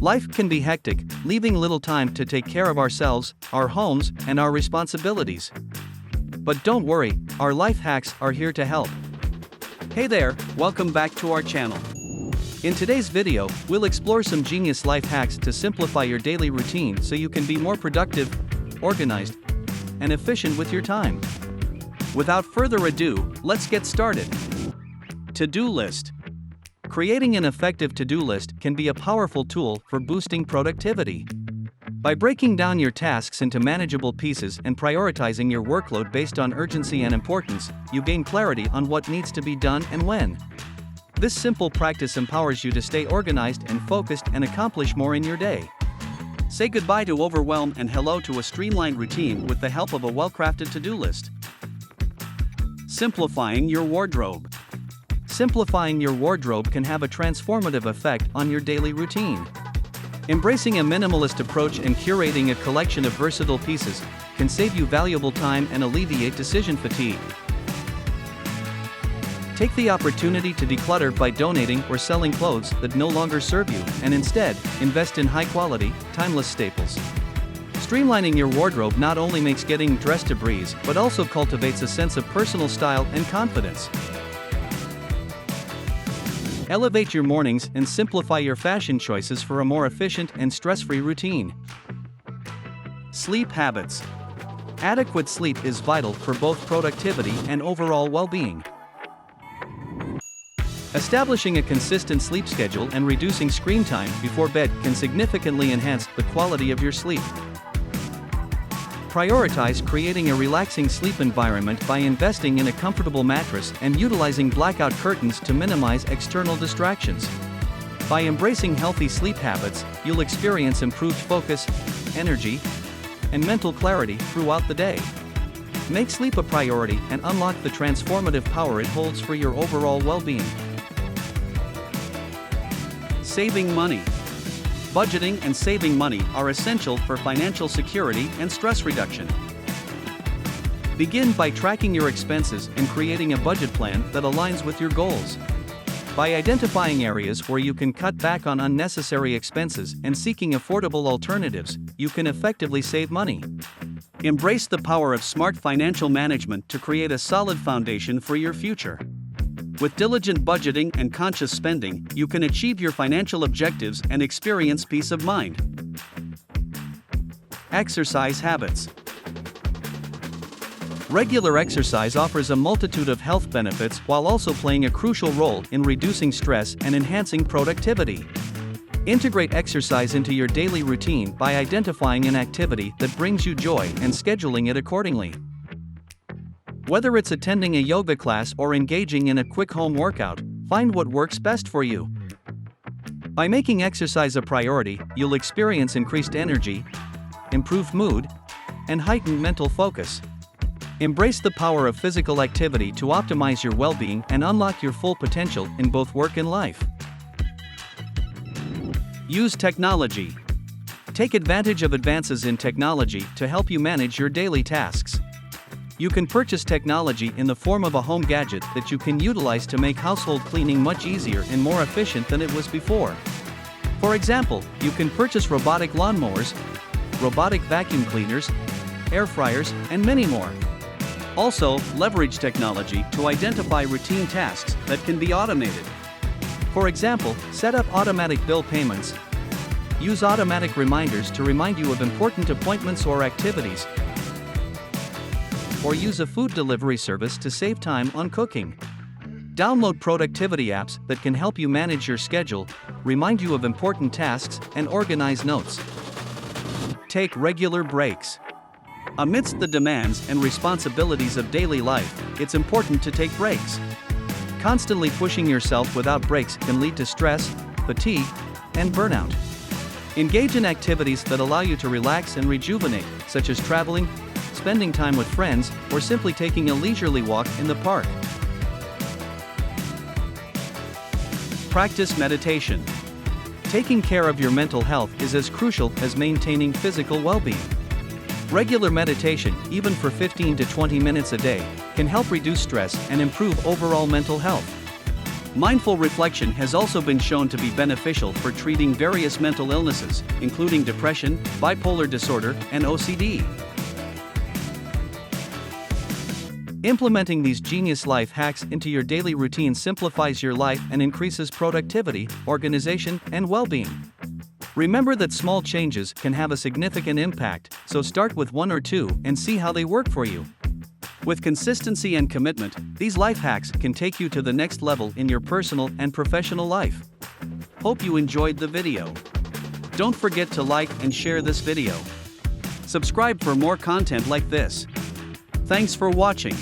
Life can be hectic, leaving little time to take care of ourselves, our homes, and our responsibilities. But don't worry, our life hacks are here to help. Hey there, welcome back to our channel. In today's video, we'll explore some genius life hacks to simplify your daily routine so you can be more productive, organized, and efficient with your time. Without further ado, let's get started. To-do list. Creating an effective to-do list can be a powerful tool for boosting productivity. By breaking down your tasks into manageable pieces and prioritizing your workload based on urgency and importance, you gain clarity on what needs to be done and when. This simple practice empowers you to stay organized and focused and accomplish more in your day. Say goodbye to overwhelm and hello to a streamlined routine with the help of a well-crafted to-do list. Simplifying your wardrobe. Simplifying your wardrobe can have a transformative effect on your daily routine. Embracing a minimalist approach and curating a collection of versatile pieces can save you valuable time and alleviate decision fatigue. Take the opportunity to declutter by donating or selling clothes that no longer serve you, and instead, invest in high-quality, timeless staples. Streamlining your wardrobe not only makes getting dressed a breeze, but also cultivates a sense of personal style and confidence. Elevate your mornings and simplify your fashion choices for a more efficient and stress-free routine. Sleep habits. Adequate sleep is vital for both productivity and overall well-being. Establishing a consistent sleep schedule and reducing screen time before bed can significantly enhance the quality of your sleep. Prioritize creating a relaxing sleep environment by investing in a comfortable mattress and utilizing blackout curtains to minimize external distractions. By embracing healthy sleep habits, you'll experience improved focus, energy, and mental clarity throughout the day. Make sleep a priority and unlock the transformative power it holds for your overall well-being. Saving money. Budgeting and saving money are essential for financial security and stress reduction. Begin by tracking your expenses and creating a budget plan that aligns with your goals. By identifying areas where you can cut back on unnecessary expenses and seeking affordable alternatives, you can effectively save money. Embrace the power of smart financial management to create a solid foundation for your future. With diligent budgeting and conscious spending, you can achieve your financial objectives and experience peace of mind. Exercise habits. Regular exercise offers a multitude of health benefits while also playing a crucial role in reducing stress and enhancing productivity. Integrate exercise into your daily routine by identifying an activity that brings you joy and scheduling it accordingly. Whether it's attending a yoga class or engaging in a quick home workout, find what works best for you. By making exercise a priority, you'll experience increased energy, improved mood, and heightened mental focus. Embrace the power of physical activity to optimize your well-being and unlock your full potential in both work and life. Use technology. Take advantage of advances in technology to help you manage your daily tasks. You can purchase technology in the form of a home gadget that you can utilize to make household cleaning much easier and more efficient than it was before. For example, you can purchase robotic lawnmowers, robotic vacuum cleaners, air fryers, and many more. Also, leverage technology to identify routine tasks that can be automated. For example, set up automatic bill payments. Use automatic reminders to remind you of important appointments or activities. Or use a food delivery service to save time on cooking. Download productivity apps that can help you manage your schedule, remind you of important tasks, and organize notes. Take regular breaks. Amidst the demands and responsibilities of daily life, it's important to take breaks. Constantly pushing yourself without breaks can lead to stress, fatigue, and burnout. Engage in activities that allow you to relax and rejuvenate, such as traveling, spending time with friends, or simply taking a leisurely walk in the park. Practice meditation. Taking care of your mental health is as crucial as maintaining physical well-being. Regular meditation, even for 15 to 20 minutes a day, can help reduce stress and improve overall mental health. Mindful reflection has also been shown to be beneficial for treating various mental illnesses, including depression, bipolar disorder, and OCD. Implementing these genius life hacks into your daily routine simplifies your life and increases productivity, organization, and well-being. Remember that small changes can have a significant impact, so start with one or two and see how they work for you. With consistency and commitment, these life hacks can take you to the next level in your personal and professional life. Hope you enjoyed the video. Don't forget to like and share this video. Subscribe for more content like this. Thanks for watching.